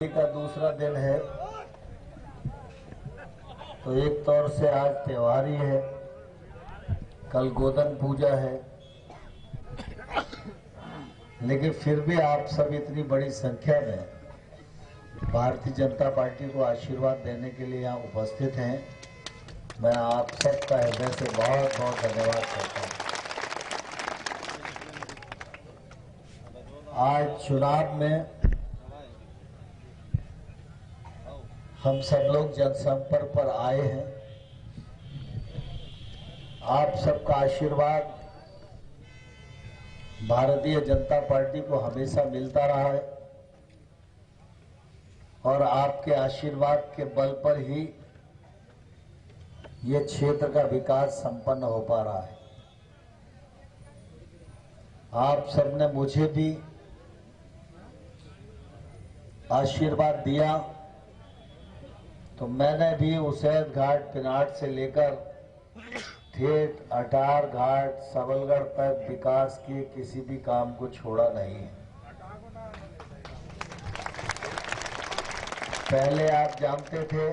का दूसरा दिन है तो एक तौर से आज त्योहार ही है। कल गोधन पूजा है, लेकिन फिर भी आप सब इतनी बड़ी संख्या में भारतीय जनता पार्टी को आशीर्वाद देने के लिए यहाँ उपस्थित हैं। मैं आप सबका हृदय से बहुत बहुत धन्यवाद करता हूँ। आज चुनाव में हम सब लोग जनसंपर्क पर आए हैं। आप सबका आशीर्वाद भारतीय जनता पार्टी को हमेशा मिलता रहा है और आपके आशीर्वाद के बल पर ही ये क्षेत्र का विकास संपन्न हो पा रहा है। आप सबने मुझे भी आशीर्वाद दिया तो मैंने भी उसैद घाट पिनाट से लेकर ठेठ अटार घाट सबलगढ़ तक विकास के किसी भी काम को छोड़ा नहीं है। पहले आप जानते थे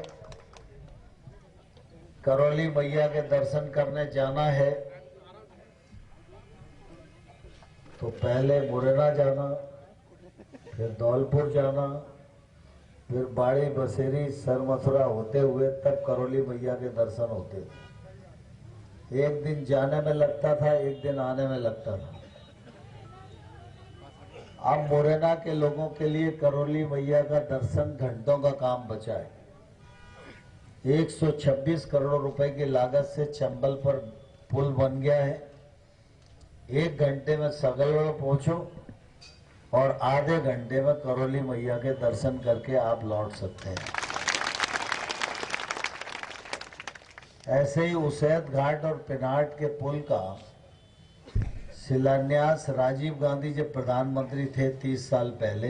करौली मैया के दर्शन करने जाना है तो पहले मुरैना जाना, फिर धौलपुर जाना, फिर बाड़ी बसेरी सर मथुरा होते हुए तब करौली मैया के दर्शन होते थे। एक दिन जाने में लगता था, एक दिन आने में लगता था। अब मुरैना के लोगों के लिए करौली मैया का दर्शन घंटों का काम बचा है। 126 करोड़ रुपए की लागत से चंबल पर पुल बन गया है। 1 घंटे में सगलगढ़ पहुंचो और आधे घंटे में करौली मैया के दर्शन करके आप लौट सकते हैं। ऐसे ही उसैद घाट और पिनाट के पुल का शिलान्यास राजीव गांधी जब प्रधानमंत्री थे 30 साल पहले,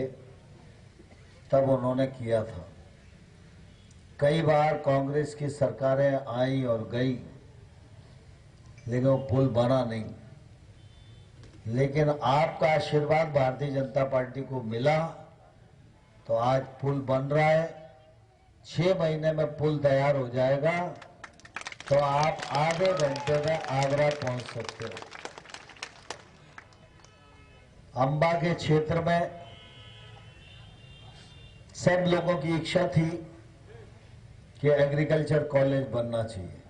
तब उन्होंने किया था। कई बार कांग्रेस की सरकारें आई और गई, लेकिन वो पुल बना नहीं। लेकिन आपका आशीर्वाद भारतीय जनता पार्टी को मिला तो आज पुल बन रहा है। 6 महीने में पुल तैयार हो जाएगा तो आप आधे घंटे में आगरा पहुंच सकते हो। अंबा के क्षेत्र में सब लोगों की इच्छा थी कि एग्रीकल्चर कॉलेज बनना चाहिए।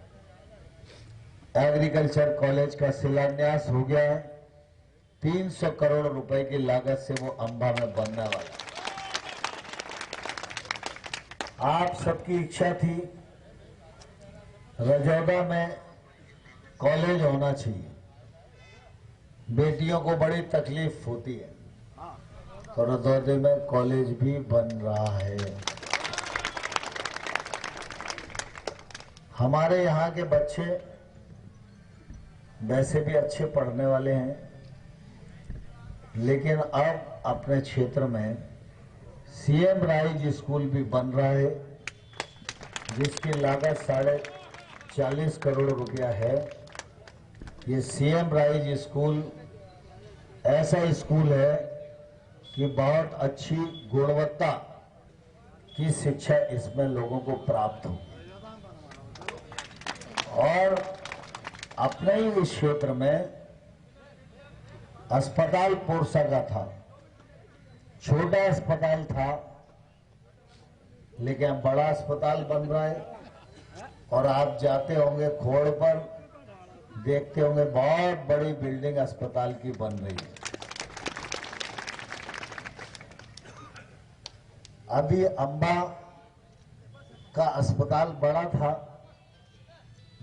एग्रीकल्चर कॉलेज का शिलान्यास हो गया है। 300 करोड़ रुपए की लागत से वो अंबा में बनने वाला। आप सबकी इच्छा थी रजौदा में कॉलेज होना चाहिए। बेटियों को बड़ी तकलीफ होती है तो रजौदे में कॉलेज भी बन रहा है। हमारे यहाँ के बच्चे वैसे भी अच्छे पढ़ने वाले हैं, लेकिन अब अपने क्षेत्र में सीएम राइज स्कूल भी बन रहा है, जिसकी लागत 40 करोड़ रुपया है। ये सीएम राइज स्कूल ऐसा स्कूल है कि बहुत अच्छी गुणवत्ता की शिक्षा इसमें लोगों को प्राप्त हो। और अपने ही इस क्षेत्र में अस्पताल पोरसा का था, छोटा अस्पताल था, लेकिन अब बड़ा अस्पताल बन रहा है। और आप जाते होंगे खोड़ पर, देखते होंगे बहुत बड़ी बिल्डिंग अस्पताल की बन रही है। अभी अंबा का अस्पताल बड़ा था,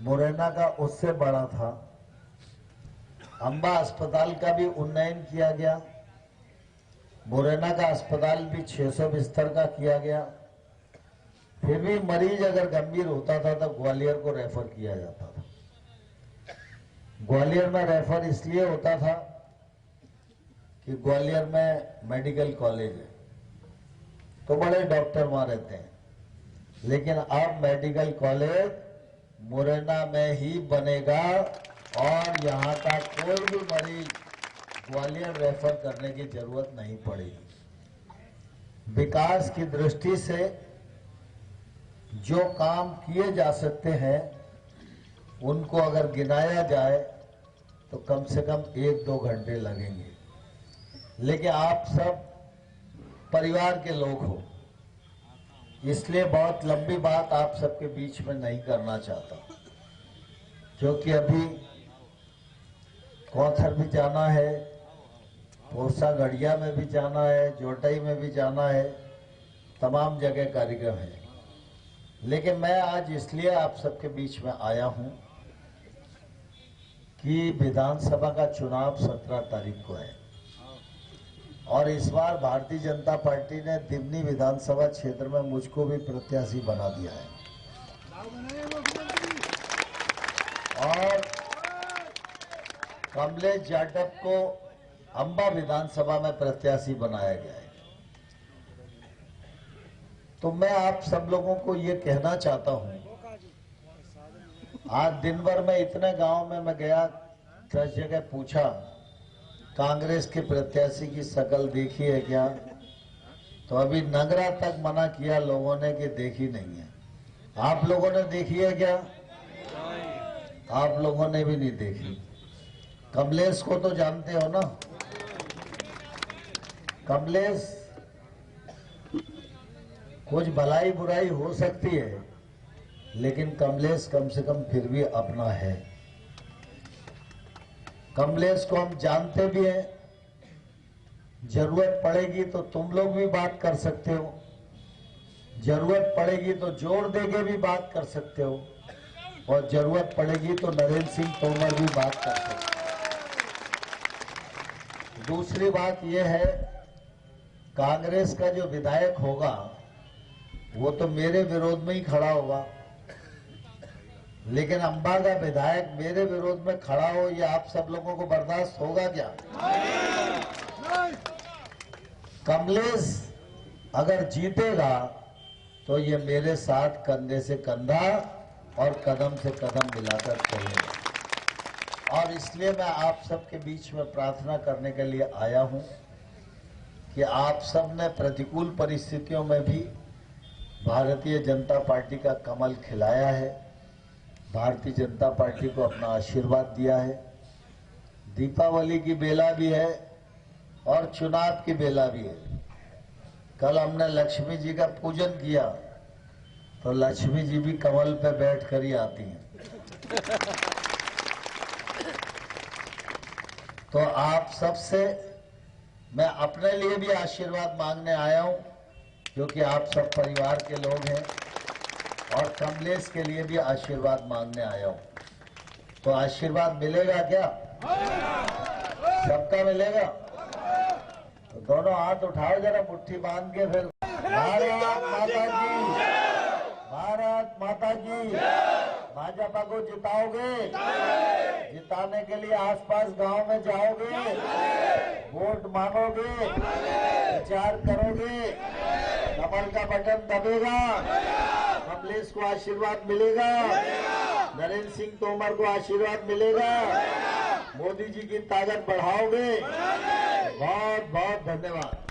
मुरैना का उससे बड़ा था। अंबा अस्पताल का भी उन्नयन किया गया। मुरैना का अस्पताल भी 600 बिस्तर का किया गया। फिर भी मरीज अगर गंभीर होता था तो ग्वालियर को रेफर किया जाता था। ग्वालियर में रेफर इसलिए होता था कि ग्वालियर में मेडिकल कॉलेज है तो बड़े डॉक्टर वहां रहते हैं। लेकिन अब मेडिकल कॉलेज मुरैना में ही बनेगा और यहाँ का कोई भी मरीज ग्वालियर रेफर करने की जरूरत नहीं पड़ेगी। विकास की दृष्टि से जो काम किए जा सकते हैं उनको अगर गिनाया जाए तो कम से कम 1-2 घंटे लगेंगे। लेकिन आप सब परिवार के लोग हो, इसलिए बहुत लंबी बात आप सबके बीच में नहीं करना चाहता, क्योंकि अभी कौथर भी जाना है, पोसा गढ़िया में भी जाना है, जोटई में भी जाना है, तमाम जगह कार्यक्रम है। लेकिन मैं आज इसलिए आप सबके बीच में आया हूं कि विधानसभा का चुनाव 17 तारीख को है और इस बार भारतीय जनता पार्टी ने दिमनी विधानसभा क्षेत्र में मुझको भी प्रत्याशी बना दिया है और कमलेश जाटव को अंबा विधानसभा में प्रत्याशी बनाया गया है। तो मैं आप सब लोगों को ये कहना चाहता हूं, आज दिन भर में इतने गांव में मैं गया, 10 जगह पूछा कांग्रेस के प्रत्याशी की शकल देखी है क्या, तो अभी नगरा तक मना किया लोगों ने कि देखी नहीं है। आप लोगों ने देखी है क्या? आप लोगों ने भी नहीं देखी। कमलेश को तो जानते हो ना, कमलेश कुछ भलाई बुराई हो सकती है, लेकिन कमलेश कम से कम फिर भी अपना है। कमलेश को हम जानते भी हैं, जरूरत पड़ेगी तो तुम लोग भी बात कर सकते हो, जरूरत पड़ेगी तो जोर देके भी बात कर सकते हो और जरूरत पड़ेगी तो नरेंद्र सिंह तोमर भी बात कर सकते हो। दूसरी बात यह है, कांग्रेस का जो विधायक होगा वो तो मेरे विरोध में ही खड़ा होगा, लेकिन अंबा का विधायक मेरे विरोध में खड़ा हो, ये आप सब लोगों को बर्दाश्त होगा क्या? कमलेश अगर जीतेगा तो ये मेरे साथ कंधे से कंधा और कदम से कदम मिलाकर चलेगा। और इसलिए मैं आप सबके बीच में प्रार्थना करने के लिए आया हूं कि आप सब ने प्रतिकूल परिस्थितियों में भी भारतीय जनता पार्टी का कमल खिलाया है, भारतीय जनता पार्टी को अपना आशीर्वाद दिया है। दीपावली की बेला भी है और चुनाव की बेला भी है। कल हमने लक्ष्मी जी का पूजन किया तो लक्ष्मी जी भी कमल पे बैठ कर ही आती हैं। तो आप सबसे मैं अपने लिए भी आशीर्वाद मांगने आया हूं, क्योंकि आप सब परिवार के लोग हैं, और कमलेश के लिए भी आशीर्वाद मांगने आया हूं। तो आशीर्वाद मिलेगा क्या? सबका मिलेगा? तो दोनों हाथ उठाओ जरा, मुट्ठी बांध के फिर भारत माता की, भारत माता की। भाजपा को जिताओगे? जिताने के लिए आसपास गांव में जाओगे, वोट मांगोगे, विचार करोगे, कमल का बटन दबेगा, कमलेश को आशीर्वाद मिलेगा, नरेंद्र सिंह तोमर को आशीर्वाद मिलेगा, मोदी जी की ताकत बढ़ाओगे। बहुत बहुत धन्यवाद।